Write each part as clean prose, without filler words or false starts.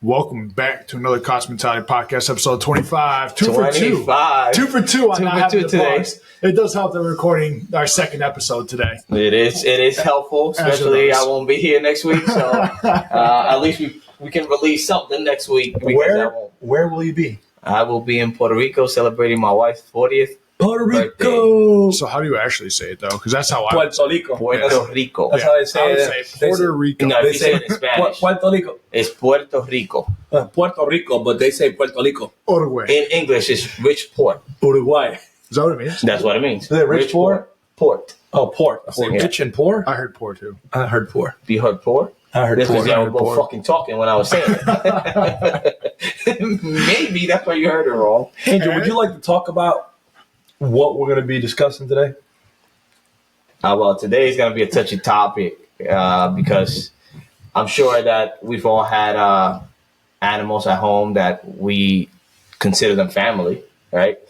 Welcome back to another Cost Mentality Podcast, episode 25. 2 for 2. 2 for 2 on not having the bugs. It does help that we're recording our second episode today. It is helpful, especially I won't be here next week, so at least we can release something next week. Where will you be? I will be in Puerto Rico celebrating my wife's 40th Puerto Rico. birthday. So how do you actually say it, though? Because that's how I Puerto Rico. Puerto Rico. That's how they say I would it. say Puerto Rico. No, They if you say say it in Spanish, Puerto Rico. it's Puerto Rico. Puerto Rico, but they say Puerto Rico. Uruguay. In English, it's rich port. Uruguay. Is that what it means? That's what it means. Is it rich port? Port. Oh, port. I say Yeah. rich and poor? I heard poor too. I heard poor. You heard port? I heard This poor. was y'all were both Port. fucking talking when I was saying it. Maybe that's why you heard it wrong. Andrew, would you like to talk about what we're going to be discussing today? Well, today is going to be a touchy topic because I'm sure that we've all had animals at home that we consider them family, right?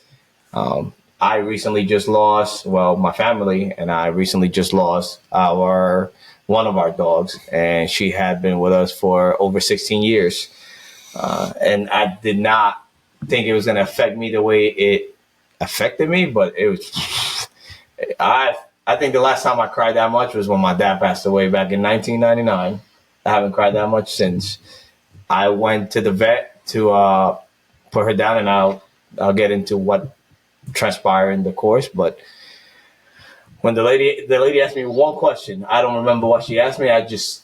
I recently just lost, my family and I recently just lost one of our dogs, and she had been with us for over 16 years. And I did not think it was going to affect me the way it affected me, but it was. I think the last time I cried that much was when my dad passed away back in 1999. I haven't cried that much since. I went to the vet to put her down, and I'll get into what transpired in the course. But when the lady asked me one question, I don't remember what she asked me. I just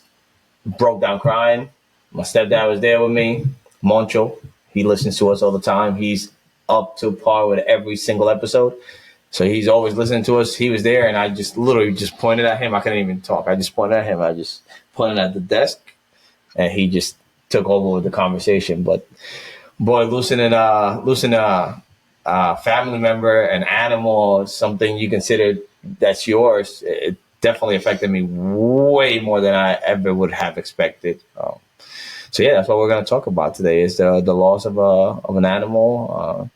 broke down crying. My stepdad was there with me, Moncho. He listens to us all the time. He's up to par with every single episode. So he's always listening to us. He was there, and I just literally just pointed at him. I couldn't even talk. I just pointed at him. I just pointed at the desk, and he just took over with the conversation. But boy, losing a family member, an animal, something you consider that's yours, it definitely affected me way more than I ever would have expected. So yeah, that's what we're going to talk about today is the loss of an animal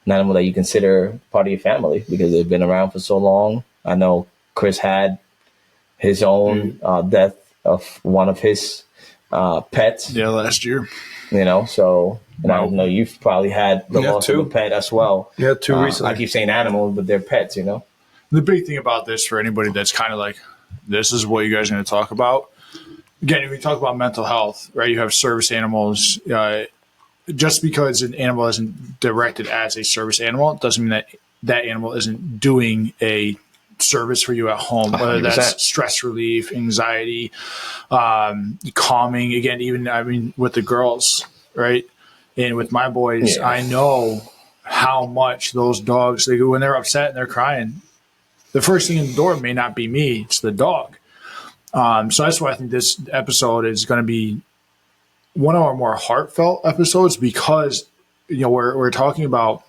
that you consider part of your family because they've been around for so long. I know Chris had his own death of one of his pets. Yeah, last year. So and I know you've probably had the loss of a pet as well. Yeah, two recently. I keep saying animals, but they're pets, The big thing about this for anybody that's kind of like, this is what you guys are going to talk about. Again, when we talk about mental health, right, you have service animals. Just because an animal isn't directed as a service animal doesn't mean that that animal isn't doing a service for you at home, whether 100%. that's stress relief, anxiety, calming. Again, with the girls, right, and with my boys, I know how much those dogs, when they're upset and they're crying, the first thing in the door may not be me, it's the dog. So that's why I think this episode is going to be one of our more heartfelt episodes because, we're talking about,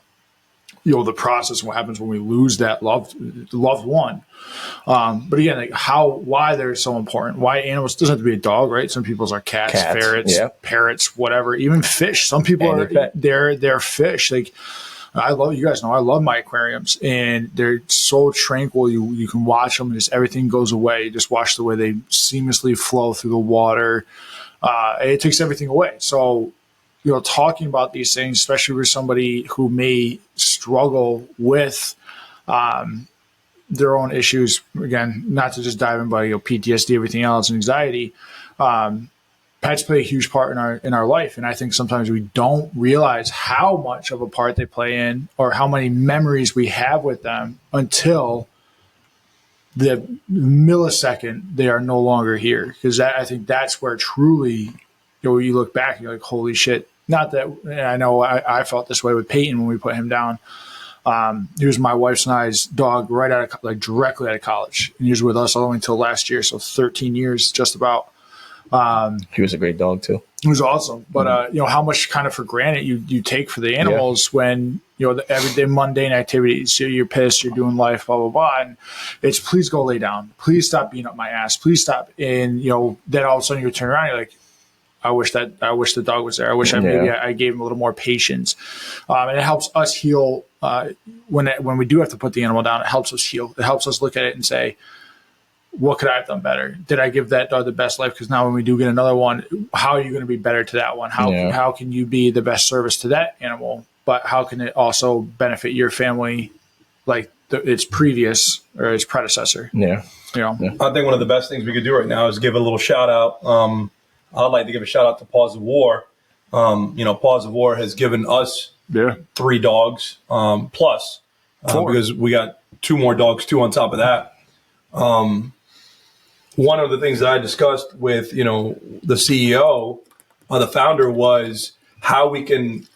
the process and what happens when we lose that loved one. But again, why they're so important, why animals, doesn't have to be a dog, right? Some people's are cats, ferrets, parrots, whatever, even fish. Some people they're fish. I love, you guys know, I love my aquariums and they're so tranquil. You can watch them and just everything goes away. You just watch the way they seamlessly flow through the water. It takes everything away. So, talking about these things, especially for somebody who may struggle with their own issues, again, not to just dive in by PTSD, everything else, and anxiety, pets play a huge part in our life. And I think sometimes we don't realize how much of a part they play in or how many memories we have with them until the millisecond they are no longer here. Because I think that's where truly, you look back and you're like, holy shit. Not that, I know I felt this way with Peyton when we put him down. He was my wife's and I's dog directly out of college. And he was with us all the way until last year. So 13 years, just about. He was a great dog too. It was awesome. But, how much kind of for granted you take for the animals when, the everyday mundane activities, you're pissed, you're doing life, blah, blah, blah. And it's please go lay down. Please stop beating up my ass. Please stop. And, then all of a sudden you turn around, you're like, I wish the dog was there. I wish maybe I gave him a little more patience. And it helps us heal when we do have to put the animal down. It helps us heal. It helps us look at it and say, what could I have done better? Did I give that dog the best life? Because now when we do get another one, how are you going to be better to that one? How can you be the best service to that animal? But how can it also benefit your family, like its previous or its predecessor? Yeah. You know? Yeah. I think one of the best things we could do right now is give a little shout out. I'd like to give a shout out to Paws of War. Paws of War has given us 3 dogs plus because we got 2 more dogs too on top of that. One of the things that I discussed with, the CEO, the founder, was how we can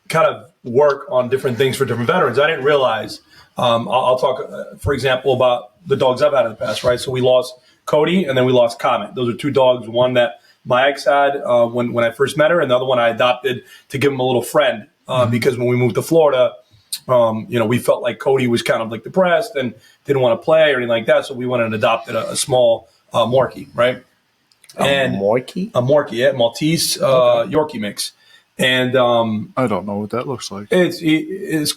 kind of work on different things for different veterans. I didn't realize. I'll talk, for example, about the dogs I've had in the past, right? So we lost Cody and then we lost Comet. Those are 2 dogs. One that my ex had when I first met her, and the other one I adopted to give him a little friend because when we moved to Florida, we felt like Cody was kind of like depressed and didn't want to play or anything like that. So we went and adopted a small Morkie, right? A Morkie, yeah, Maltese Yorkie mix. And I don't know what that looks like. It's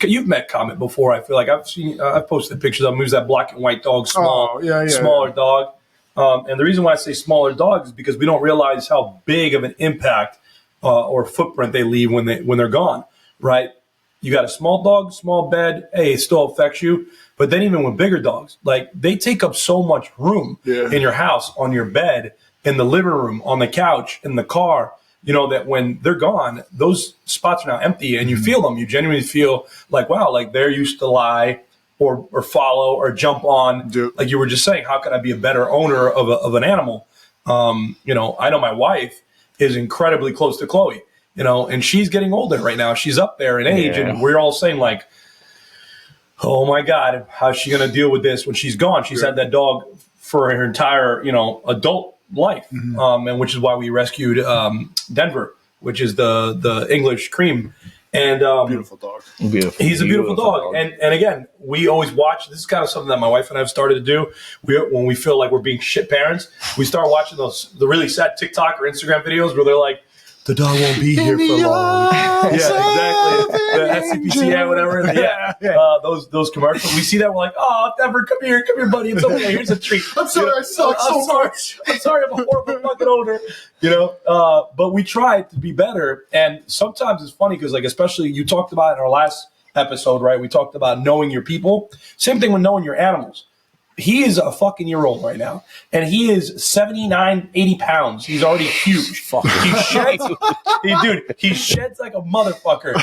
you've met Comet before. I feel like I've posted pictures of him. He's that black and white dog, smaller dog. And the reason why I say smaller dogs is because we don't realize how big of an impact or footprint they leave when they're gone, right? You got a small dog, small bed. Hey, it still affects you. But then even with bigger dogs, like they take up so much room in your house, on your bed, in the living room, on the couch, in the car, that when they're gone, those spots are now empty and you feel them. You genuinely feel like, wow, like they're used to lie or follow or jump on. Like you were just saying, how could I be a better owner of an animal? I know my wife is incredibly close to Chloe, and she's getting older right now. She's up there in age and we're all saying like, oh my God, how's she going to deal with this when she's gone? She's had that dog for her entire, adult life. And which is why we rescued Denver, which is the English cream. And beautiful dog. He's a beautiful dog. And again, we always watch. This is kind of something that my wife and I have started to do. When we feel like we're being shit parents, we start watching the really sad TikTok or Instagram videos where they're like, the dog won't be here for long. Yeah, exactly. The SCPCA, whatever. Those commercials. We see that, we're like, oh, Denver, come here, buddy. It's okay. Here's a treat. I'm sorry, I suck so much. I'm sorry, I'm a horrible fucking owner. But we try to be better. And sometimes it's funny because, like, especially you talked about in our last episode, right? We talked about knowing your people. Same thing with knowing your animals. He is a fucking year old right now, and he is 79, 80 pounds. He's already huge. He sheds, he sheds like a motherfucker.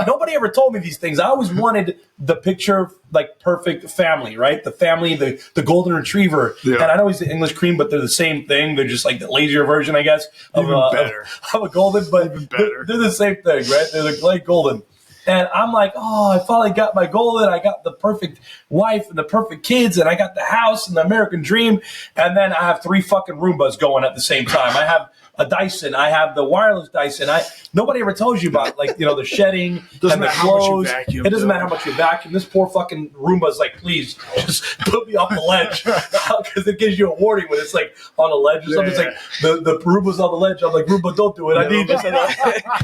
Nobody ever told me these things. I always wanted the picture, like perfect family, right? The family, the golden retriever. Yeah. And I know he's the English cream, but they're the same thing. They're just like the lazier version, I guess, of a golden, but they're the same thing, right? They're the light golden. And I'm like, oh, I finally got my golden. I got the perfect wife and the perfect kids, and I got the house and the American dream. And then I have 3 fucking Roombas going at the same time. I have a Dyson. I have the wireless Dyson. Nobody ever tells you about, like, the shedding and the clothes. It doesn't matter how much you vacuum. This poor fucking Roomba's like, please just put me off the ledge, because it gives you a warning when it's like on a ledge or something. It's like the Roomba's on the ledge. I'm like, Roomba, don't do it. I need this.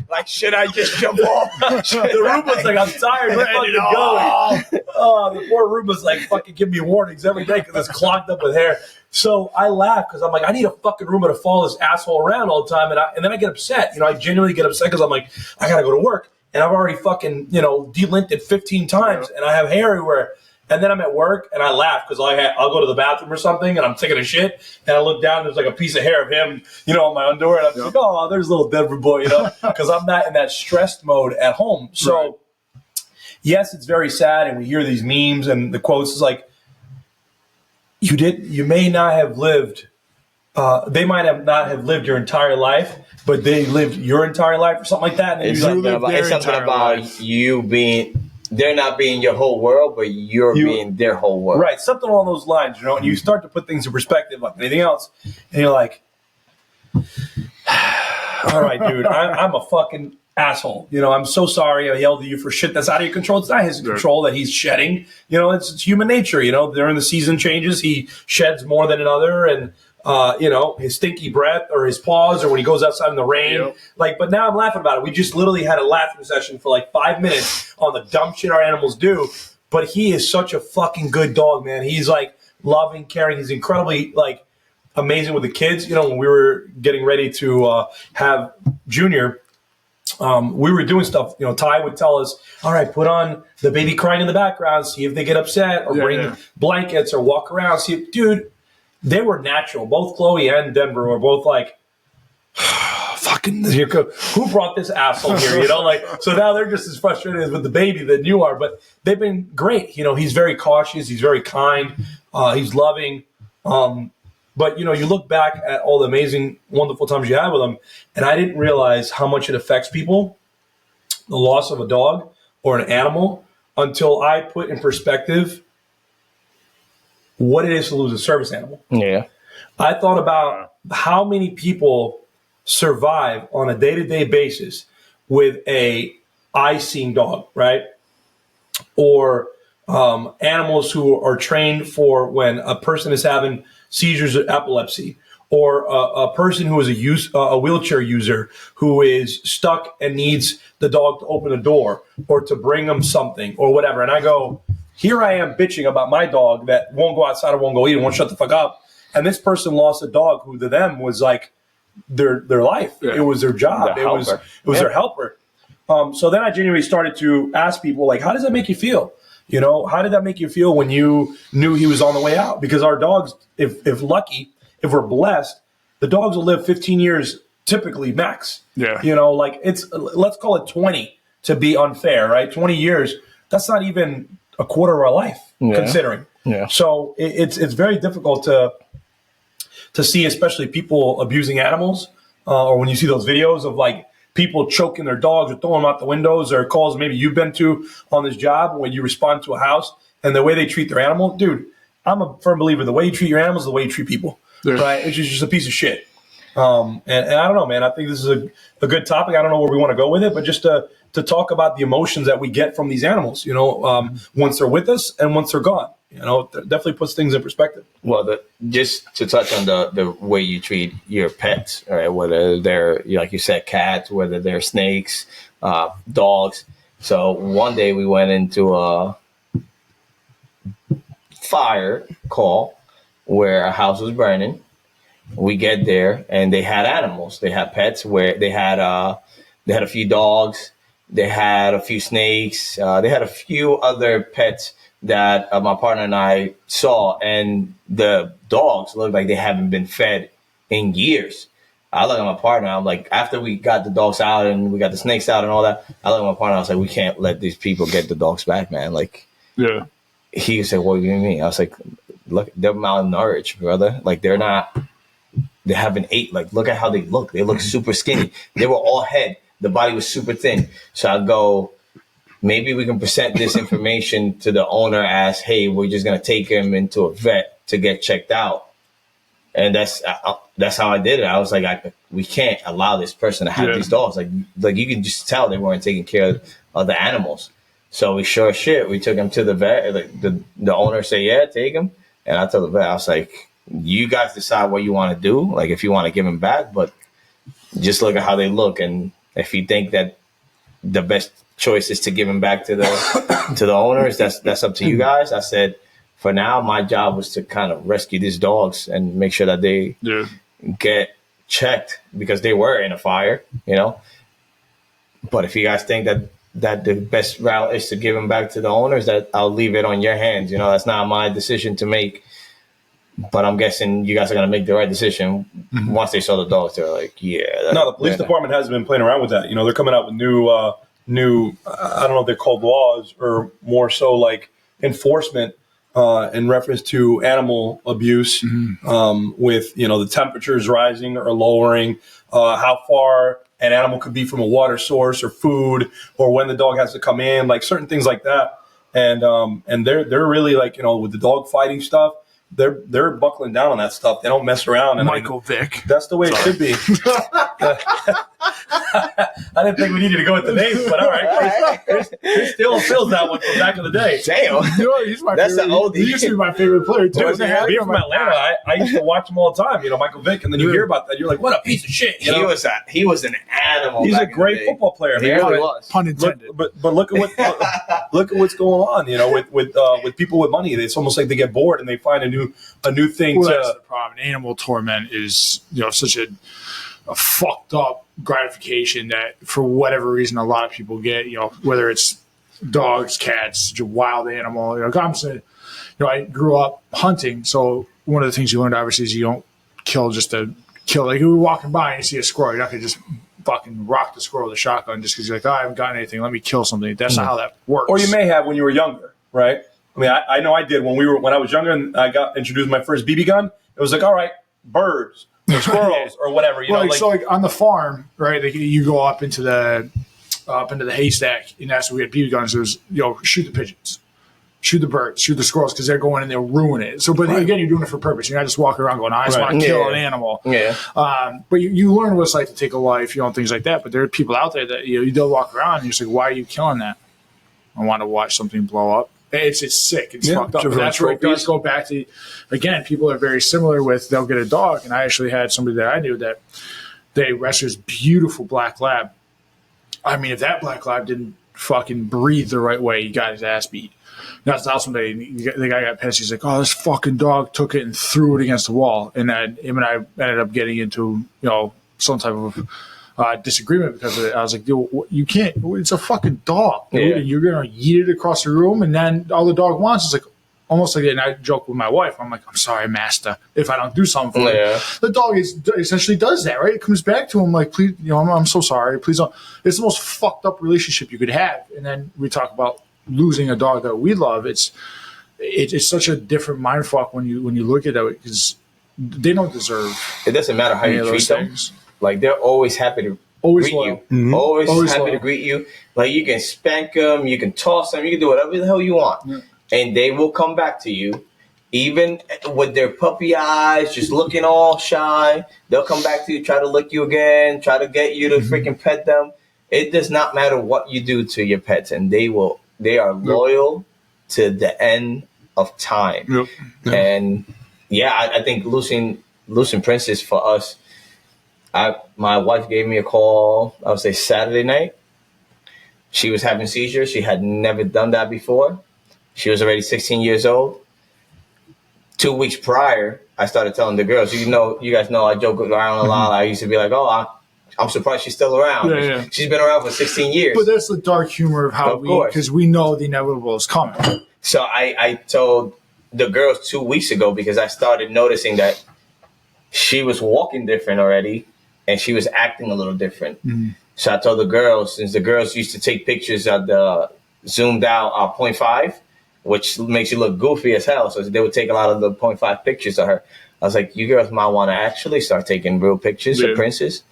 Like, should I just jump off? The Roomba's like, I'm tired of fucking going. Oh, the poor Roomba's like, fucking give me warnings every day because it's clogged up with hair. So I laugh because I'm like, I need a fucking Roomba to follow this asshole around all the time. And then I get upset. I genuinely get upset because I'm like, I got to go to work. And I've already fucking, delinted it 15 times and I have hair everywhere. And then I'm at work and I laugh because I'll go to the bathroom or something and I'm taking a shit. And I look down and there's like a piece of hair of him, on my underwear. And I'm like, oh, there's a little Denver boy, because I'm not in that stressed mode at home. So, yes, it's very sad. And we hear these memes and the quotes is like, you may not have lived, they might have not have lived your entire life, but they lived your entire life or something like that. And it's something about you being, they're not being your whole world, but you're being their whole world. Right, something along those lines, and you start to put things in perspective like anything else, and you're like, all right, dude, I'm a fucking asshole. I'm so sorry I yelled at you for shit that's out of your control. It's not his control that he's shedding. It's human nature. During the season changes, he sheds more than another, and his stinky breath or his paws or when he goes outside in the rain. But now I'm laughing about it. We just literally had a laughing session for like 5 minutes on the dumb shit our animals do. But he is such a fucking good dog, man. He's like loving, caring. He's incredibly like amazing with the kids. You know, when we were getting ready to have Junior, we were doing stuff. You know, Ty would tell us, "All right, put on the baby crying in the background, see if they get upset, or bring blankets, or walk around, see if." Dude, they were natural. Both Chloe and Denver were both like, "Fucking here, who brought this asshole here?" You know, like so now they're just as frustrated with the baby than you are. But they've been great. You know, he's very cautious. He's very kind. He's loving. But, you know, you look back at all the amazing, wonderful times you had with them, and I didn't realize how much it affects people, the loss of a dog or an animal, until I put in perspective what it is to lose a service animal. Yeah. I thought about how many people survive on a day-to-day basis with a eye-seeing dog, right? Or animals who are trained for when a person is having seizures or epilepsy, or a person who is a wheelchair user who is stuck and needs the dog to open a door or to bring them something or whatever. And I go, here I am bitching about my dog that won't go outside or won't go eat and won't shut the fuck up. And this person lost a dog who to them was like their life. Yeah. It was their job. It was their helper. So then I genuinely started to ask people, like, how does that make you feel? You know, how did that make you feel when you knew he was on the way out? Because our dogs, if lucky, if we're blessed, the dogs will live 15 years typically max. Yeah. You know, like let's call it 20 to be unfair, right? 20 years, that's not even a quarter of our life, considering. Yeah. So it's very difficult to see, especially people abusing animals, or when you see those videos of like people choking their dogs or throwing them out the windows, or calls maybe you've been to on this job when you respond to a house and the way they treat their animal. Dude, I'm a firm believer the way you treat your animals is the way you treat people. Right? It's just a piece of shit. And I don't know, man. I think this is a good topic. I don't know where we want to go with it, but just to talk about the emotions that we get from these animals, you know, once they're with us and once they're gone. You know, it definitely puts things in perspective. Well, just to touch on the way you treat your pets, right? Whether they're, like you said, cats, whether they're snakes, dogs. So one day we went into a fire call where a house was burning. We get there and they had animals. They had pets where they had a few dogs. They had a few snakes. They had a few other pets that my partner and I saw, and the dogs look like they haven't been fed in years. I look at my partner, I'm like, after we got the dogs out and we got the snakes out and all that, I look at my partner, I was like, we can't let these people get the dogs back, man. Like, yeah. He said, what do you mean? I was like, look, they're malnourished, brother. Like, they haven't ate. Like, look at how they look. They look super skinny. They were all head. The body was super thin. So I go, maybe we can present this information to the owner as, hey, we're just going to take him into a vet to get checked out. And that's how I did it. I was like, we can't allow this person to have these dogs. Like you can just tell they weren't taking care of the animals. So we sure shit. We took him to the vet. Like the owner said, yeah, take him. And I told the vet, I was like, you guys decide what you want to do. Like if you want to give him back, but just look at how they look. And if you think that the best choice is to give him back to the owners, that's up to you guys. I said, for now, my job was to kind of rescue these dogs and make sure that they get checked because they were in a fire, you know. But if you guys think that the best route is to give them back to the owners, that I'll leave it on your hands. You know, that's not my decision to make. But I'm guessing you guys are going to make the right decision. Once they saw the dogs. They're like, yeah. No, the police department hasn't been playing around with that. You know, they're coming out with new, I don't know if they're called laws or more so like enforcement in reference to animal abuse with, you know, the temperatures rising or lowering, how far an animal could be from a water source or food, or when the dog has to come in, like certain things like that. And they're really like, you know, with the dog fighting stuff, they're buckling down on that stuff. They don't mess around. And Michael Vick. That's the way it should be. I didn't think we needed to go with the names, but all right. Chris still feels that one from back in the day. Damn. He's my favorite. An oldie. He used to be my favorite player, too. Being from Atlanta, I used to watch him all the time, you know, Michael Vick, and then you hear about that. You're like, what a piece of shit. You know? He was an animal. He's a great football player. He really was. Pun intended. But look at look at what's going on. You know, with people with money, it's almost like they get bored and they find a new thing Well, to. that's the problem. Animal torment is, such a fucked up gratification that for whatever reason a lot of people get. Whether it's dogs, cats, wild animal. I'm saying, I grew up hunting, so one of the things you learned obviously is you don't kill just to kill. Like, if you're walking by and you see a squirrel, you're not gonna just fucking rock the squirrel with a shotgun just because you're like, oh, I haven't gotten anything, let me kill something. That's not how that works. Or you may have when you were younger, right? I mean, I know I did when I was younger and I got introduced to my first BB gun. It was like, all right, birds or squirrels or whatever. You know, so on the farm, right? Like, you go up into the haystack, and that's where we had BB guns. It was, shoot the pigeons, shoot the birds, shoot the squirrels, because they're going and they'll ruin it. So, but again, you're doing it for purpose. You're not just walking around going, I just want to kill an animal. Yeah. But you learn what it's like to take a life, things like that. But there are people out there that you don't walk around and you're just like, why are you killing that? I want to watch something blow up. It's sick. It's fucked up. But that's where it does go back to, again, people are very similar with, they'll get a dog. And I actually had somebody that I knew that they rescued this beautiful black lab. I mean, if that black lab didn't fucking breathe the right way, he got his ass beat. That's somebody, the guy got pissed. He's like, oh, this fucking dog took it and threw it against the wall. And then him and I ended up getting into, some type of disagreement because of it. I was like, dude, you can't, it's a fucking dog. Yeah. You're going to yeet it across the room. And then all the dog wants is like, almost like, and I joke with my wife, I'm like, I'm sorry, master, if I don't do something for you. The dog essentially does that, right? It comes back to him like, please, I'm so sorry, please don't. It's the most fucked up relationship you could have. And then we talk about losing a dog that we love. It's such a different mind fuck when you look at it, because they don't deserve. It doesn't matter how you treat them. Like, they're always happy to greet you. Mm-hmm. Always happy to greet you. Like, you can spank them, you can toss them, you can do whatever the hell you want. Yeah. And they will come back to you, even with their puppy eyes, just looking all shy. They'll come back to you, try to lick you again, try to get you to freaking pet them. It does not matter what you do to your pets, and they are loyal to the end of time. Yep. Yep. And I think losing Princess for us, my wife gave me a call, I would say Saturday night. She was having seizures. She had never done that before. She was already 16 years old. 2 weeks prior, I started telling the girls, you guys know I joke around a lot. I used to be like, oh, I'm surprised she's still around. Yeah. She's been around for 16 years. But that's the dark humor of how because we know the inevitable is coming. So I told the girls 2 weeks ago, because I started noticing that she was walking different already and she was acting a little different. Mm-hmm. So I told the girls, since the girls used to take pictures of the zoomed out 0.5, which makes you look goofy as hell. So they would take a lot of the 0.5 pictures of her. I was like, you girls might want to actually start taking real pictures of Princess,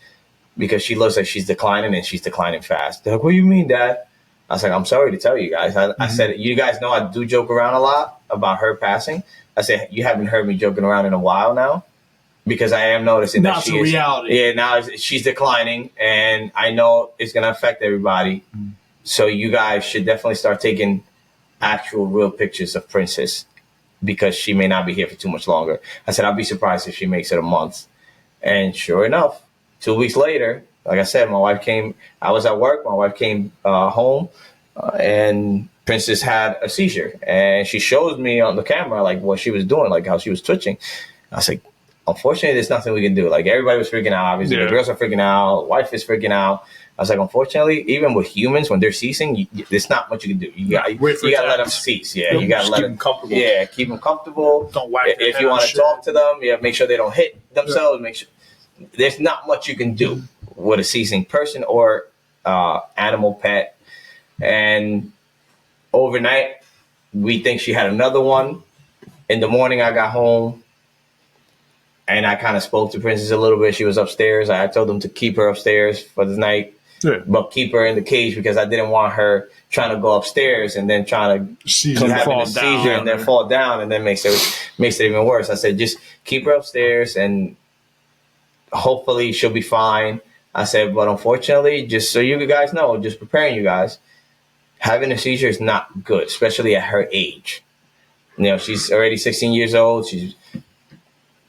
because she looks like she's declining, and she's declining fast. They're like, what do you mean, Dad? I was like, I'm sorry to tell you guys. I said, you guys know I do joke around a lot about her passing. I said, you haven't heard me joking around in a while now, because I am noticing that she is. Reality. Yeah, now she's declining, and I know it's going to affect everybody. Mm-hmm. So you guys should definitely start taking actual real pictures of Princess, because she may not be here for too much longer. I said, I'll be surprised if she makes it a month. And sure enough, 2 weeks later, like I said, my wife came. I was at work. My wife came home, and Princess had a seizure. And she shows me on the camera like what she was doing, like how she was twitching. I was like, unfortunately, there's nothing we can do. Like, everybody was freaking out. Obviously, the girls are freaking out. Wife is freaking out. I was like, unfortunately, even with humans, when they're ceasing, there's not much you can do. You got to let them cease. Yeah, you got to let them comfortable. Yeah, keep them comfortable. Don't whack if you want to talk to them, make sure they don't hit themselves. Make sure there's not much you can do with a ceasing person or animal pet. And overnight, we think she had another one. In the morning, I got home, and I kind of spoke to Princess a little bit. She was upstairs. I told them to keep her upstairs for the night, but keep her in the cage, because I didn't want her trying to go upstairs and then trying to have a seizure and then fall down, and then makes it even worse. I said, just keep her upstairs, and hopefully she'll be fine. I said, but unfortunately, just so you guys know, just preparing you guys, having a seizure is not good, especially at her age. She's already 16 years old. She's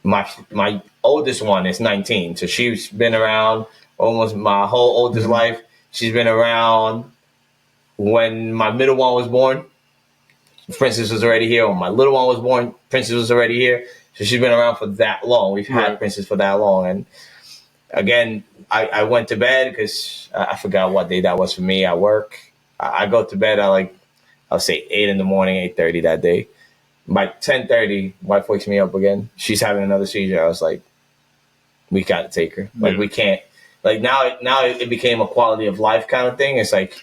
my oldest one is 19, so she's been around almost my whole oldest life. She's been around when my middle one was born, Princess was already here. When my little one was born, Princess was already here. So she's been around for that long. We've had Princess for that long. And again, I went to bed because I forgot what day that was for me at work. I go to bed at I'll say 8 in the morning, 8:30 that day. By 10:30, wife wakes me up again. She's having another seizure. I was like, we got to take her. Like, we can't. Like, now it became a quality of life kind of thing. It's like,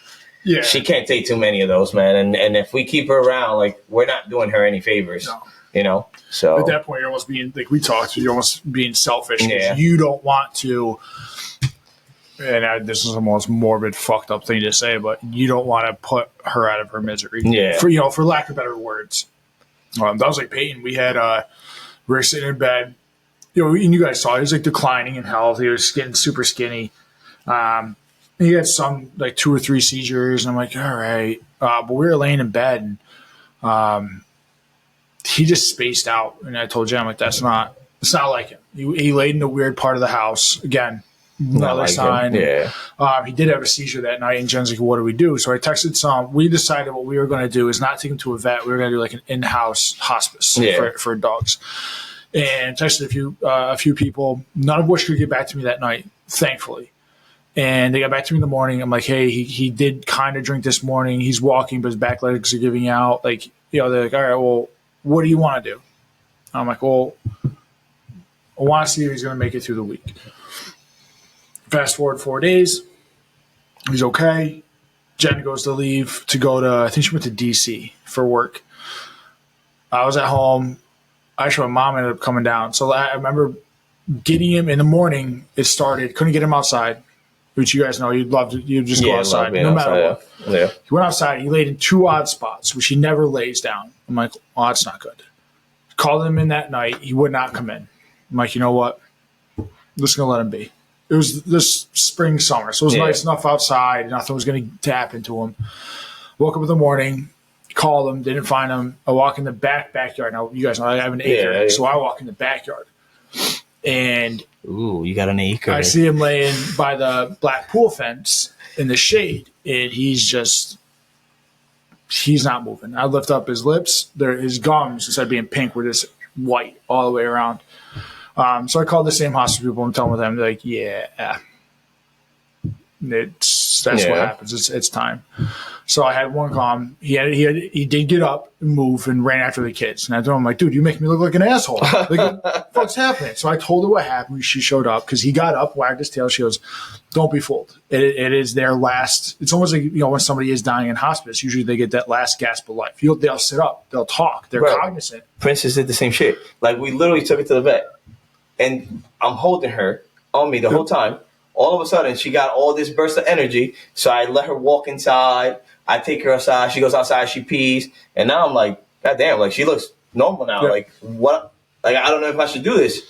she can't take too many of those, man. And if we keep her around, like, we're not doing her any favors, you know? So at that point, you're almost being, like we talked, you're almost being selfish. Yeah. You don't want to, and this is the most morbid, fucked up thing to say, but you don't want to put her out of her misery. Yeah. For lack of better words. That was like Peyton. We were sitting in bed, and you guys saw he was like declining in health. He was getting super skinny. He had some like 2 or 3 seizures, and I'm like, all right. But we were laying in bed, and he just spaced out. And I told Jen, I'm like, it's not like him. He laid in a weird part of the house. Again, another sign. Yeah. He did have a seizure that night, and Jen's like, what do we do? So I texted some. We decided what we were going to do is not take him to a vet. We were going to do like an in-house hospice for dogs. And texted a few people, none of which could get back to me that night, thankfully. And they got back to me in the morning. I'm like, hey, he did kind of drink this morning. He's walking, but his back legs are giving out. Like, they're like, all right, well, what do you want to do? I'm like, well, I want to see if he's going to make it through the week. Fast forward 4 days. He's okay. Jen goes to leave to go to, I think she went to DC for work. I was at home. Actually, my mom ended up coming down. So I remember getting him in the morning. It started. Couldn't get him outside, which you guys know. You'd just go outside no matter what. Yeah. He went outside. He laid in 2 odd spots, which he never lays down. I'm like, oh, that's not good. Called him in that night. He would not come in. I'm like, you know what? I'm just going to let him be. It was this spring, summer, so it was nice enough outside. Nothing was going to happen to him. Woke up in the morning, called him, didn't find him. I walk in the backyard. Now, you guys know I have an acre, so I walk in the backyard. And ooh, you got an acre. I see him laying by the black pool fence in the shade, and he's not moving. I lift up his lips. His gums, instead of being pink, were just white all the way around. So I called the same hospital people. I'm telling them, they're like, that's what happens. It's time. So I had one call him. He did get up and move and ran after the kids. And I told him, like, dude, you make me look like an asshole. Like, what the fuck's happening? So I told her what happened. She showed up because he got up, wagged his tail. She goes, don't be fooled. It is their last. It's almost like, when somebody is dying in hospice, usually they get that last gasp of life. They'll sit up. They'll talk. They're cognizant. Princess did the same shit. Like, we literally took her to the vet. And I'm holding her on me the whole time. All of a sudden, she got all this burst of energy. So I let her walk inside. I take her outside. She goes outside. She pees. And now I'm like, God damn, like, she looks normal now. Yeah. Like, what? Like, I don't know if I should do this.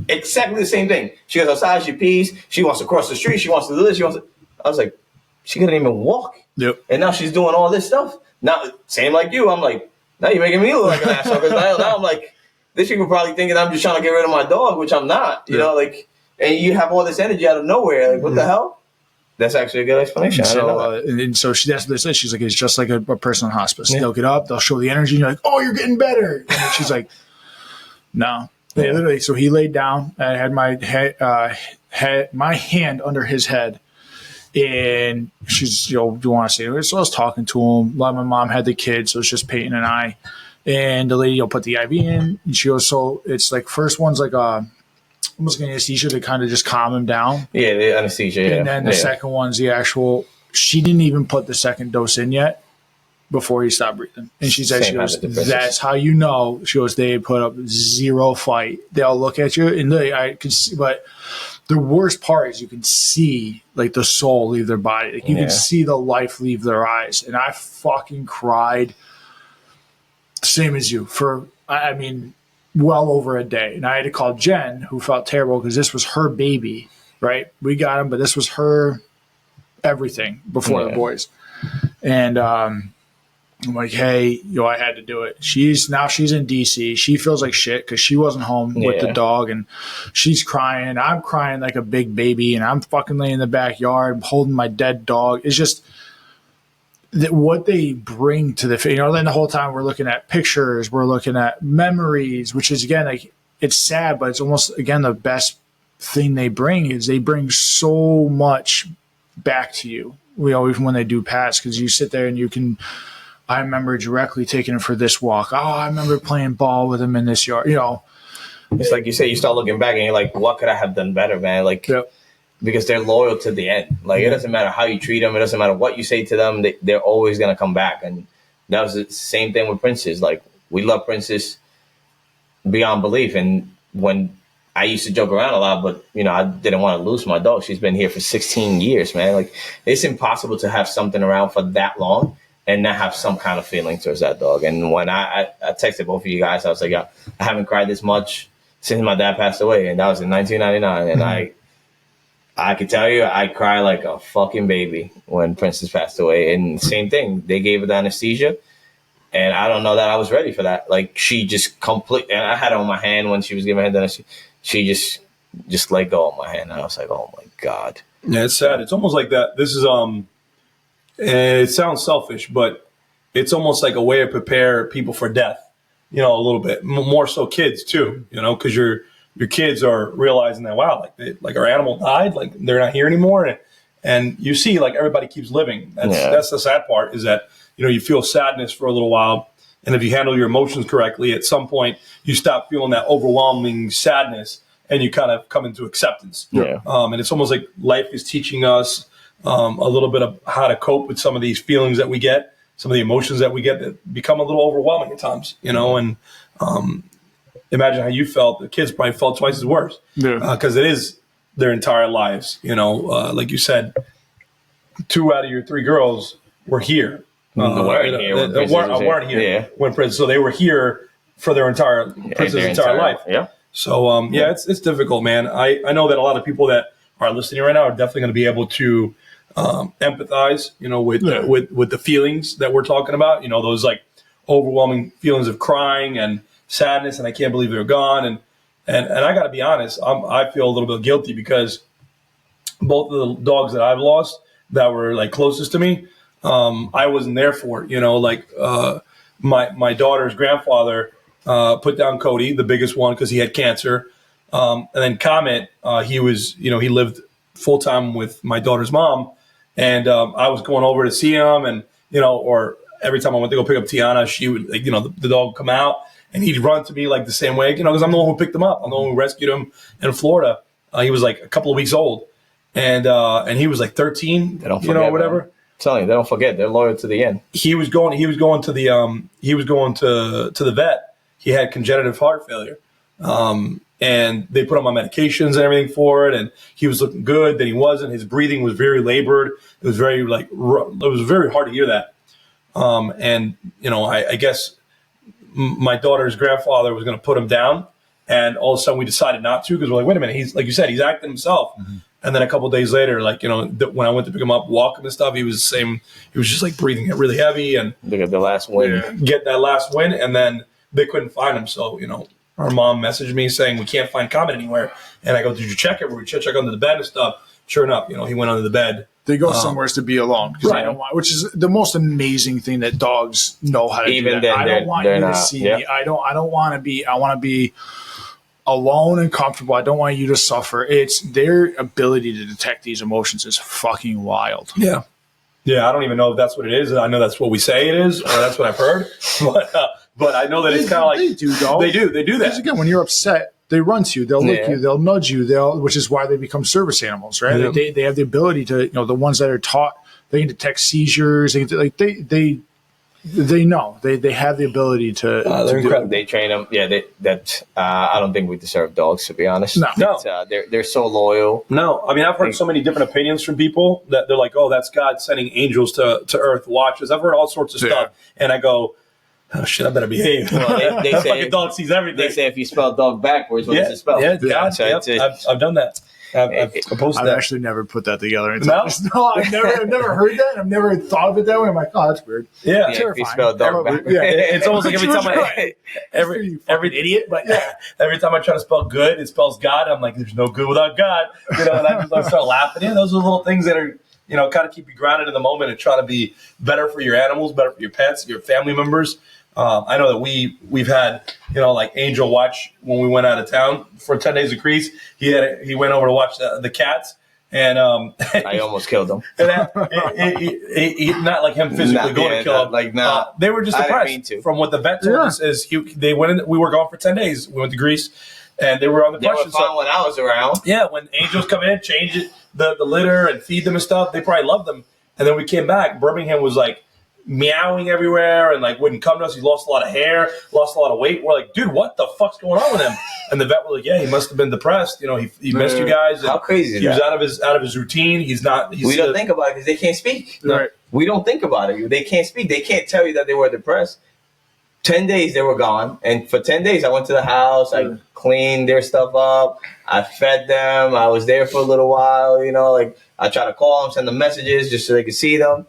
Exactly the same thing. She goes outside. She pees. She wants to cross the street. She wants to do this. I was like, she couldn't even walk. Yep. And now she's doing all this stuff. Now, same like you. I'm like, now you're making me look like an asshole. Because now I'm like, this people probably thinking I'm just trying to get rid of my dog, which I'm not. You know, like, and you have all this energy out of nowhere. Like, what the hell? That's actually a good explanation. And so that's what they said. She's like, it's just like a person on hospice. Yeah. They'll get up, they'll show the energy, and you're like, oh, you're getting better. And then she's like, no. Yeah. Literally, so he laid down. I had my hand under his head. And she's, do you want to see her? So I was talking to him. My mom had the kids, so it's just Peyton and I. And the lady will put the IV in, and she goes, so it's like first one's like almost like anesthesia to kind of just calm him down. Yeah, the anesthesia, yeah. And then the second one's the actual, she didn't even put the second dose in yet before he stopped breathing. And she said, that's how you know. She goes, they put up zero fight. They'll look at you, and I can see, but the worst part is you can see like the soul leave their body. Like, you can see the life leave their eyes. And I fucking cried. Same as you for, well over a day. And I had to call Jen, who felt terrible because this was her baby, right? We got him, but this was her everything before the boys. And I'm like, hey, I had to do it. She's in DC. She feels like shit because she wasn't home with the dog, and she's crying. I'm crying like a big baby, and I'm fucking laying in the backyard holding my dead dog. It's just, what they bring to the, then the whole time we're looking at pictures, we're looking at memories, which is again, like, it's sad, but it's almost, again, the best thing they bring is they bring so much back to you, even when they do pass, because you sit there and you can, I remember directly taking him for this walk. Oh, I remember playing ball with him in this yard, It's like you say, you start looking back and you're like, what could I have done better, man? Like, Yep. Because they're loyal to the end. Like, it doesn't matter how you treat them. It doesn't matter what you say to them. They're always going to come back. And that was the same thing with Princess. Like, we love Princess beyond belief. And when I used to joke around a lot, but, I didn't want to lose my dog. She's been here for 16 years, man. Like, it's impossible to have something around for that long and not have some kind of feeling towards that dog. And when I texted both of you guys, I was like, I haven't cried this much since my dad passed away. And that was in 1999. And I could tell you, I cried like a fucking baby when Princess passed away. And same thing, they gave her the anesthesia. And I don't know that I was ready for that. Like, she just completely, and I had her on my hand when she was giving her the anesthesia. She just let go of my hand. And I was like, oh my God. Yeah, it's sad. It's almost like that. This is, it sounds selfish, but it's almost like a way to prepare people for death, a little bit. More so kids too, because your kids are realizing that, wow, like our animal died, like they're not here anymore. And you see, like, everybody keeps living. That's the sad part, is that, you feel sadness for a little while. And if you handle your emotions correctly, at some point you stop feeling that overwhelming sadness and you kind of come into acceptance. Yeah. And it's almost like life is teaching us a little bit of how to cope with some of these feelings that we get, some of the emotions that we get that become a little overwhelming at times, and imagine how you felt. The kids probably felt twice as worse because it is their entire lives. Like you said, 2 out of your 3 girls were here. Weren't here when Princess. So they were here for their entire Princess's entire life. Yeah. So it's difficult, man. I know that a lot of people that are listening right now are definitely going to be able to empathize, with the feelings that we're talking about. Those like overwhelming feelings of crying and sadness, and I can't believe they're gone. And I got to be honest, I feel a little bit guilty because both of the dogs that I've lost that were like closest to me, I wasn't there for. My daughter's grandfather put down Cody, the biggest one, because he had cancer, and then Comet, he lived full time with my daughter's mom, and I was going over to see him, and or every time I went to go pick up Tiana, she would the dog would come out. And he'd run to me like the same way, because I'm the one who picked him up. I'm the one who rescued him in Florida. He was like a couple of weeks old, and he was like 13. They don't forget, whatever. Man. I'm telling you, they don't forget. They're loyal to the end. He was going to the vet. He had congenital heart failure, and they put him on medications and everything for it. And he was looking good. Then he wasn't. His breathing was very labored. It was very it was very hard to hear that. I guess my daughter's grandfather was going to put him down, and all of a sudden we decided not to, because we're like, wait a minute, he's, like you said, he's acting himself. Mm-hmm. And then a couple of days later, when I went to pick him up, walk him and stuff, he was the same. He was just like breathing really heavy and get the last win. Get that last win, and then they couldn't find him. So our mom messaged me saying we can't find Comet anywhere, and I go, did you check it? We check under the bed and stuff. Sure enough, he went under the bed. They go somewhere to be alone, because they don't want, which is the most amazing thing that dogs know how to do. That. I don't want you to see me. I don't want to be. I want to be alone and comfortable. I don't want you to suffer. It's their ability to detect these emotions is fucking wild. Yeah. I don't even know if that's what it is. I know that's what we say it is, or that's what I've heard. But I know that it's kind of like they do, though. They do that. Because again, when you're upset, they run to you, they'll lick you, they'll nudge you, which is why they become service animals, right? Yeah. They have the ability to, the ones that are taught, they can detect seizures. They know they have the ability to. They're incredible. They train them. Yeah, I don't think we deserve dogs, to be honest. No. They're so loyal. No, I mean, I've heard so many different opinions from people that they're like, oh, that's God sending angels to Earth watches. I've heard all sorts of stuff, and I go, oh shit, I better behave. Well, they that say fucking dog sees everything. They say if you spell dog backwards, what does it spell? Yeah, God, I've done that. I've actually never put that together. No, I've never heard that. I've never thought of it that way. I'm like, oh, that's weird. Yeah, if you spell dog backwards. Yeah, it's almost like every time every idiot, but every time I try to spell good, it spells God. I'm like, there's no good without God. And I start laughing. Yeah, those are little things that are kind of keep you grounded in the moment and try to be better for your animals, better for your pets, your family members. I know that we've had, like Angel watch when we went out of town for 10 days of Crease. He went over to watch the cats. And I almost killed him. And not like him physically going to kill him. They were just depressed from what the vet told us. They went in. We were gone for 10 days. We went to Greece, and they were on the They were fine when I was around. Yeah, when Angels come in, change the litter and feed them and stuff, they probably loved them. And then we came back. Birmingham was like meowing everywhere and like wouldn't come to us. He lost a lot of hair, lost a lot of weight. We're like, dude, what the fuck's going on with him? And the vet was like, yeah, he must have been depressed. He missed you guys. How crazy is he that? was out of his routine. We don't think about it because they can't speak. Right. We don't think about it. They can't speak. They can't tell you that they were depressed. 10 days they were gone. And for 10 days I went to the house. I cleaned their stuff up. I fed them. I was there for a little while. Like I try to call them, send them messages just so they could see them.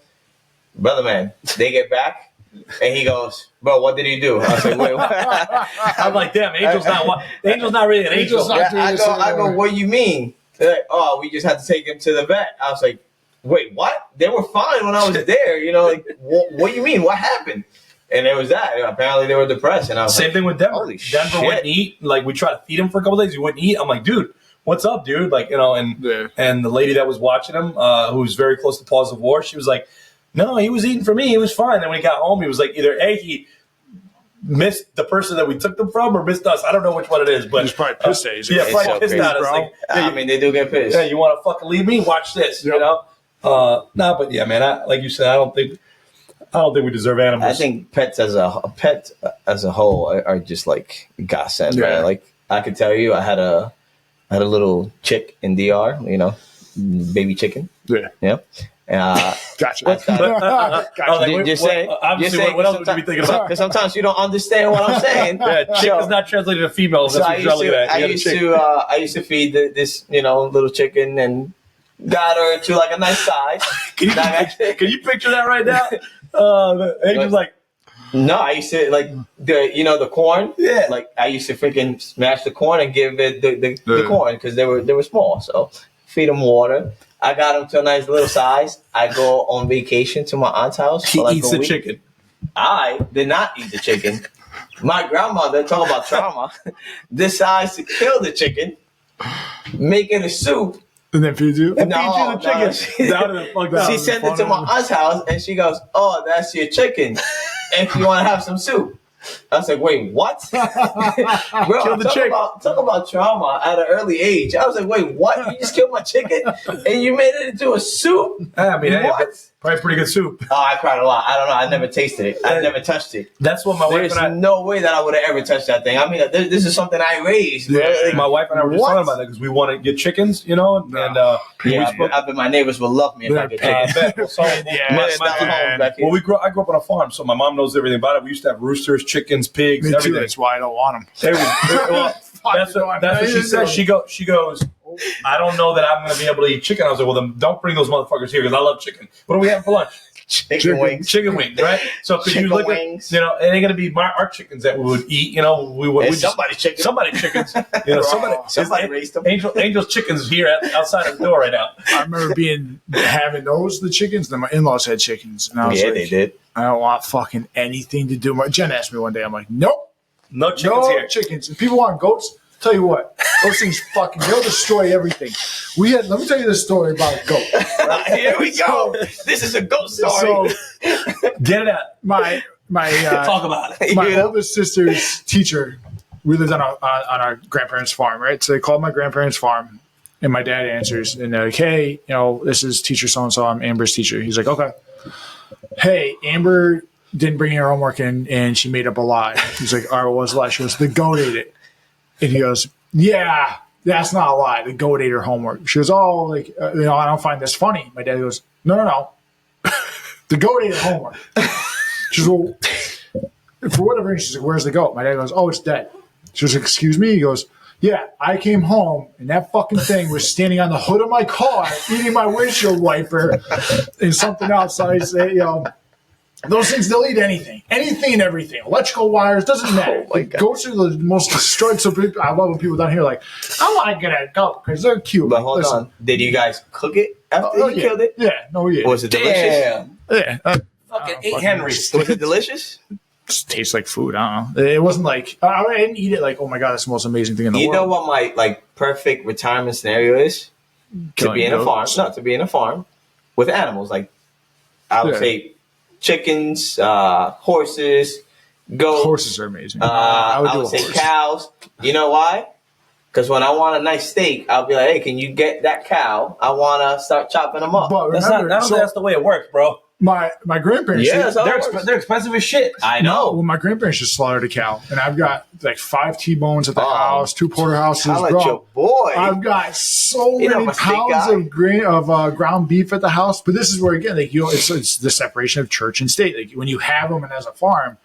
Brother, man, they get back, and he goes, bro, what did he do? I was like, wait, what? I'm like, damn, Angel's not really an angel. I go, what do you mean? They're like, oh, we just had to take him to the vet. I was like, wait, what? They were fine when I was there. Like, what do you mean? What happened? And it was that. Apparently, they were depressed. And I was Same thing with Denver. Holy Denver shit. wouldn't eat. Like, we tried to feed him for a couple days. He wouldn't eat. I'm like, dude, what's up, dude? Like, and the lady that was watching him, who was very close to Paws of War, she was like, no, he was eating for me. He was fine. And when he got home, he was like, either he missed the person that we took them from or missed us. I don't know which one it is, but He's probably pissed at you. probably so pissed crazy, at us. bro. Like, I mean, they do get pissed. yeah, you want to fucking leave me? Watch this. But yeah, man. Like you said, I don't think we deserve animals. I think pets as a whole are just like godsend, Yeah. man. Like I could tell you, I had a little chick in DR, baby chicken. Yeah. Yeah. Gotcha. Like, Just saying. obviously, what else would you be thinking about? Because sometimes you don't understand what I'm saying. Yeah, chick is not translated to female. So That's what you're looking at. I used to feed this little chicken and got her to like a nice size. Can you picture that right now? Angel's like, No, I used to like the corn. Yeah. Like I used to freaking smash the corn and give it the corn because they were small. So feed them water. I got them to a nice little size. I go on vacation to my aunt's house. he for like eats a the week. chicken. I did not eat the chicken. My grandmother, talking about trauma, decides to kill the chicken, make it a soup. And then feed you. No, chicken. That would've been fucked up. She sent it to my aunt's house, and she goes, "Oh, that's your chicken. If you want to have some soup." I was like, "Wait, what?" Bro, Kill the talk chicken. about trauma at an early age. I was like, "Wait, what? You just killed my chicken and you made it into a soup?" I mean, What? probably pretty good soup. Oh, I cried a lot. I don't know. I never tasted it. I never touched it. That's what my wife There's and I. no way that I would have ever touched that thing. I mean, this is something I raised. Yeah. Like, My wife and I were just What? talking about that because we want to get chickens, and yeah, I bet my neighbors would love me if I could take it. I grew up on a farm, so my mom knows everything about it. We used to have roosters, chickens, pigs, Me too. everything. That's why I don't want them. That's what she says. She goes, I don't know that I'm going to be able to eat chicken. I was like, well, then don't bring those motherfuckers here because I love chicken. What do we have for lunch? Chicken wings. Chicken wings, right? So could Chicken you look wings. at, it ain't going to be our chickens that we would eat. We would It's somebody's chicken. somebody's chickens. Somebody raised them. Angel's chickens here outside of the door right now. I remember having the chickens. Then my in-laws had chickens, and I was Yeah, like, they did. I don't want fucking anything to do. Jen asked me one day. I'm like, nope, No chickens no here. chickens. If people want goats, tell you what, those things they'll destroy everything. Let me tell you this story about a goat. Here we go. This is a ghost story. So Get it out. my Talk about it. my oldest sister's teacher, we lived on our grandparents' farm, right? So they called my grandparents' farm, and my dad answers, and they're like, hey, this is teacher so-and-so. I'm Amber's teacher. He's like, okay. Hey, Amber didn't bring her homework in, and she made up a lie. He's like, all right, what was the lie? She goes, the goat ate it. And he goes, yeah, that's not a lie. The goat ate her homework. She goes, oh, I don't find this funny. My dad goes, no. The goat ate her homework. She goes, well, for whatever reason, she's like, where's the goat? My dad goes, oh, it's dead. She goes, excuse me? He goes, yeah, I came home, and that fucking thing was standing on the hood of my car, eating my windshield wiper and something else. So I say, Those things, they'll eat anything and everything. Electrical wires, doesn't matter. my It God. goes through the most destroyed. So people, I love when people down here are like, I want to get a goat because they're cute. But Like, hold listen, on. Did you guys cook it after you yeah. killed it? Yeah, no, yeah. Was it delicious? Damn. Yeah. Fucking Oh, 8 fucking Henrys. Was it delicious? just tastes like food. I don't know. It wasn't like, I didn't eat it like, oh my God, that's the most amazing thing in the You know world. what my perfect retirement scenario is? To be in a farm. goats. No, to be in a farm with animals. Like I would Yeah. say chickens, horses, goats. Horses are amazing. I do a would say horse. cows. You know why? Because when I want a nice steak, I'll be like, hey, can you get that cow? I want to start chopping them up. But That's remember, not. I don't so think that's the way it works, bro. my grandparents, Yeah, that's how it They're works. they're expensive as shit. I well, know. my grandparents just slaughtered a cow, and I've got like 5 T-bones at the Oh. house, 2 porterhouses, How about bro. your boy? I've got so You know, many I'm a steak pounds guy. of ground beef at the house. But this is where again, like it's the separation of church and state. Like when you have them, and as a farm,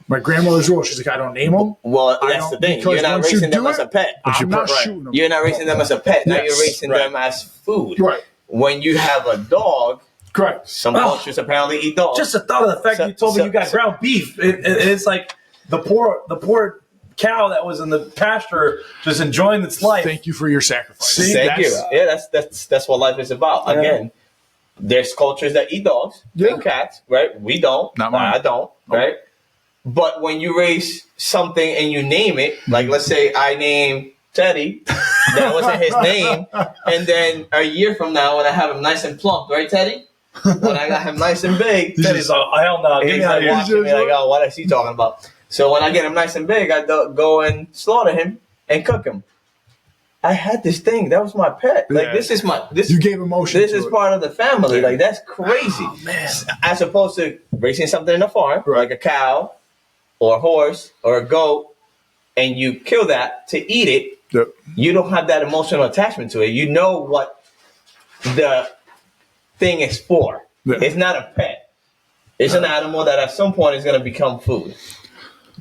my grandmother's rule, she's like, I don't name them. Well, I that's the don't- thing. because You're not once you raising them do as it, a pet. I'm not right. shooting them. You're not raising them as a pet. Now Yes, you're raising right. them as food. Right. When you have a dog, Correct. some Oh. cultures apparently eat dogs. Just the thought of the fact So- that you told me so- you got so- ground beef. It's like the poor cow that was in the pasture just enjoying its life. Thank you for your sacrifice. See, Thank you. That's- Yeah, that's what life is about. Yeah. Again, there's cultures that eat dogs Yeah. and cats, right? We don't. Not mine. I don't, right? But when you raise something and you name it, like let's say I name Teddy, that wasn't his name, and then a year from now when I have him nice and plump, right, Teddy? When I got him nice and big, Teddy's like, oh, hell no, get he's me out like of here. watching me like, oh, what is he talking about? So when I get him nice and big, I go and slaughter him and cook him. I had this thing. That was my pet. Like Yeah. this is my this. You gave emotion. This to is it. part of the family. Like that's crazy. Man. As opposed to raising something in a farm, like a cow, or a horse, or a goat, and you kill that to eat it. Yep. You don't have that emotional attachment to it. You know what the thing is for. Yeah. It's not a pet. It's an animal that at some point is going to become food.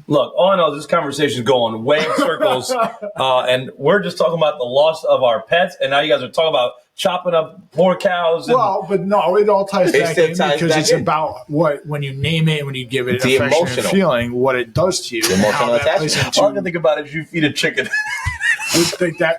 Look, all I know is this conversation is going way in circles, and we're just talking about the loss of our pets, and now you guys are talking about chopping up poor cows. And, Well, but no, it all ties It back still in ties because back it's in. about what when you name it, when you give it The affection and emotional. feeling, what it does to you, The and emotional how that attachment. plays into, all I can think about is you feed a chicken. I think that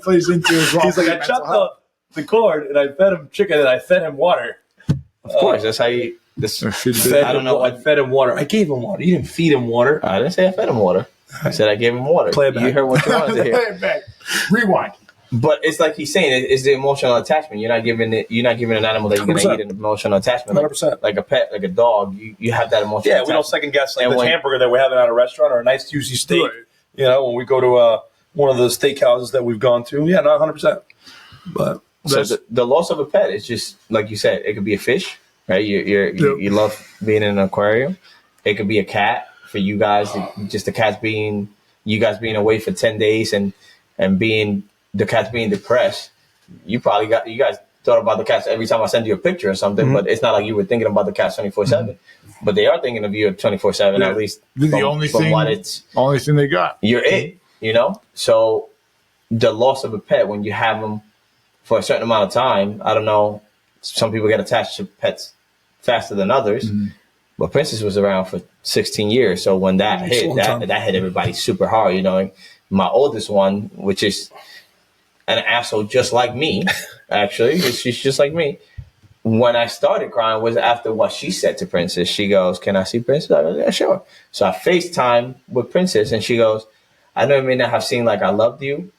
plays into as well. He's like, I mental chopped health. the cord, and I fed him chicken, and I fed him water. Of course, that's how you. This, Fed I don't him know wa- what. I fed him water. I gave him water. You didn't feed him water. I didn't say I fed him water. I said I gave him water. Play it back. You heard what you wanted to hear. Play it back. Rewind. But it's like he's saying, it's the emotional attachment. You're not giving it. You're not giving an animal that you're going to 100%. eat an emotional attachment. Like, 100%. like a pet, like a dog. You have that emotional. Yeah, we don't attachment. second guess like And the when- hamburger that we're having at a restaurant or a nice juicy steak. Right. You know, when we go to one of the steakhouses that we've gone to. Yeah, not 100%. But So the loss of a pet is just like you said. It could be a fish, right? You love being in an aquarium. It could be a cat for you guys. Just the cats being you guys being away for 10 days and being the cats being depressed. You guys thought about the cats every time I send you a picture or something. Mm-hmm. But it's not like you were thinking about the cats 24/7. But they are thinking of you 24/7 Yeah. at least. The from- only from thing- what it's Only thing they got. you're it, you know? So the loss of a pet when you have them for a certain amount of time, I don't know, some people get attached to pets faster than others. But Princess was around for 16 years. So when that That's a hit, long time. that hit everybody super hard, you know? And my oldest one, which is an asshole just like me, actually, she's just like me. When I started crying was after what she said to Princess. She goes, "Can I see Princess?" I go, "Yeah, sure." So I FaceTime with Princess and she goes, "I know you may not have seen like I loved you,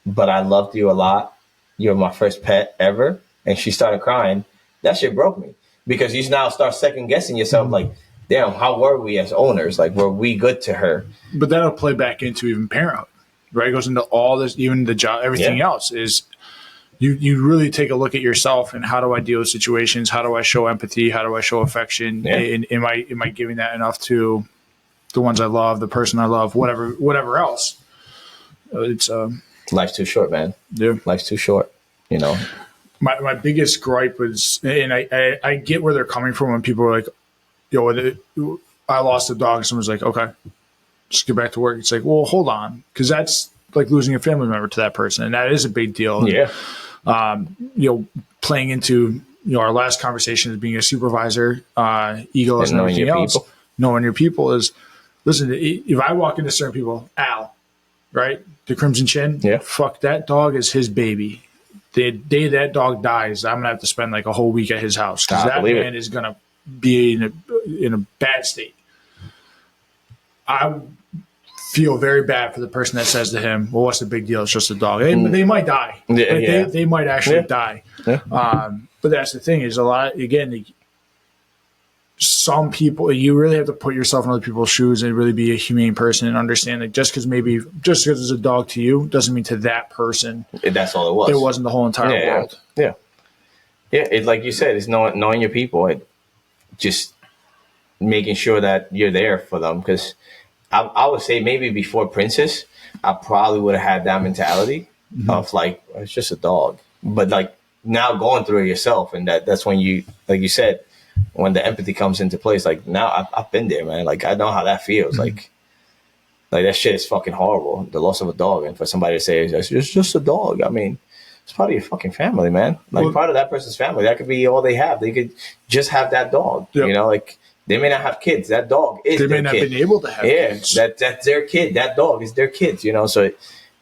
but I loved you a lot. You're my first pet ever." And she started crying. That shit broke me because you now start second guessing yourself like, damn, how were we as owners? Like, were we good to her? But that'll play back into even parenthood, right? It goes into all this, even the job, everything Yeah. else is you really take a look at yourself and how do I deal with situations? How do I show empathy? How do I show affection? Yeah. And am I giving that enough to the ones I love, the person I love, whatever else? It's Life's too short, man. yeah. Life's too short, you know? My biggest gripe was, and I get where they're coming from when people are like, yo, I lost a dog. And someone's like, okay, just get back to work. It's like, well, hold on. Because that's like losing a family member to that person. And that is a big deal. Yeah. Playing into our last conversation is being a supervisor, egos and knowing everything your else. people. Knowing your people is, listen, if I walk into certain people, Al, right? The Crimson Chin, Yeah. fuck, that dog is his baby. The day that dog dies, I'm going to have to spend like a whole week at his house because I that believe man is going to be in a bad state. I feel very bad for the person that says to him, well, what's the big deal? It's just a dog. They might die. Yeah, Like, yeah. They might actually Yeah. die. Yeah. But that's the thing is a lot, again, some people, you really have to put yourself in other people's shoes and really be a humane person and understand that just because it's a dog to you doesn't mean to that person That's all it was. it wasn't the whole entire Yeah. world. Yeah. Yeah. It, like you said, it's knowing your people. It just making sure that you're there for them. Because I would say maybe before Princess, I probably would have had that mentality of like, it's just a dog. But like now going through it yourself, and that's when you, like you said, when the empathy comes into place, like now I've been there, man. Like I know how that feels. Like that shit is fucking horrible. The loss of a dog, and for somebody to say it's just a dog. I mean, it's part of your fucking family, man. Like Well, part of that person's family. That could be all they have. They could just have that dog. Yep. You know, like they may not have kids. That dog is They their may not kid. have been able to have kids. That's their kid. That dog is their kids. You know, so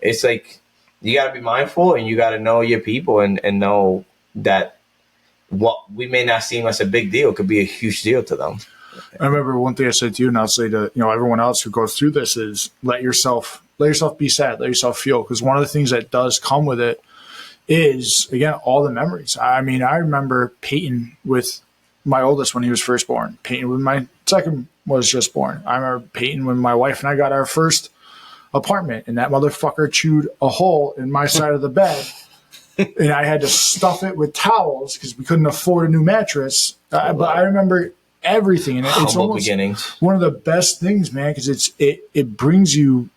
it's like you got to be mindful and you got to know your people and know that what we may not seem as a big deal could be a huge deal to them. I remember one thing I said to you, and I'll say to everyone else who goes through this is let yourself be sad, let yourself feel, because one of the things that does come with it is again all the memories. I mean, I remember Peyton with my oldest when he was first born. Peyton when my second was just born. I remember Peyton when my wife and I got our first apartment, and that motherfucker chewed a hole in my side of the bed. And I had to stuff it with towels because we couldn't afford a new mattress. But I remember everything, and it's Humble almost beginnings. one of the best things, man, because it brings you,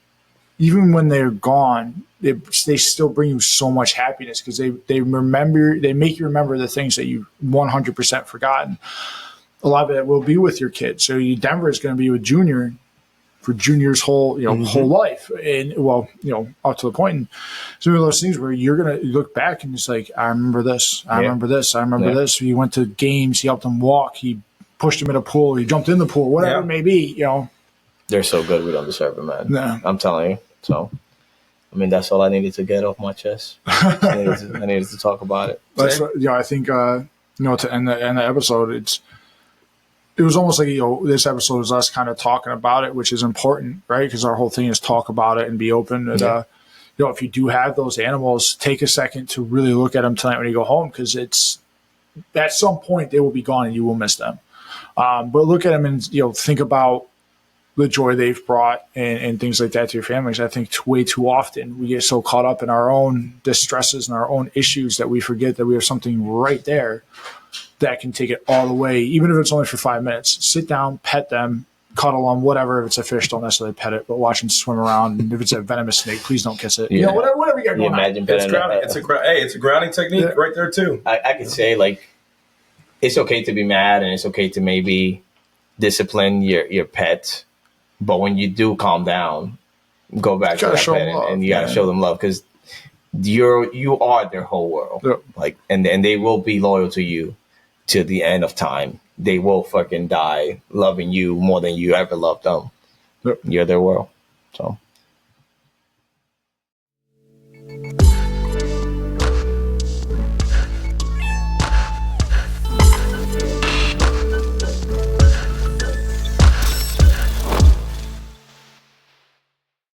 even when they're gone, they still bring you so much happiness because they make you remember the things that you 100% forgotten. A lot of it will be with your kids. So Denver is going to be with Junior for Junior's whole whole life, and up to the point. And some of those things where you're gonna look back and it's like, I remember this, I remember this, I remember this. He went to games, he helped him walk, he pushed him in a pool, he jumped in the pool, whatever it may be. They're so good, we don't deserve it, man. No. I'm telling you. So, I mean, that's all I needed to get off my chest. I needed to talk about it. That's what, I think to end the episode, it was almost like this episode is us kind of talking about it, which is important, right? Because our whole thing is talk about it and be open. And if you do have those animals, take a second to really look at them tonight when you go home, because it's at some point they will be gone and you will miss them. But look at them and think about the joy they've brought and things like that to your families. I think way too often we get so caught up in our own distresses and our own issues that we forget that we have something right there that can take it all the way, even if it's only for 5 minutes. Sit down, pet them, cuddle them, whatever. If it's a fish, don't necessarily pet it, but watch them swim around. And if it's a venomous snake, please don't kiss it. Yeah. Whatever you got Can you going on. imagine It's better grounding. It's a grounding technique right there too. I could say, like, it's okay to be mad and it's okay to maybe discipline your pet, but when you do calm down, go back to that show pet them love, and you gotta man. show them love, because you are their whole world. Yep. Like, and they will be loyal to you to the end of time. They will fucking die loving you more than you ever loved them. Yep. You're their world. So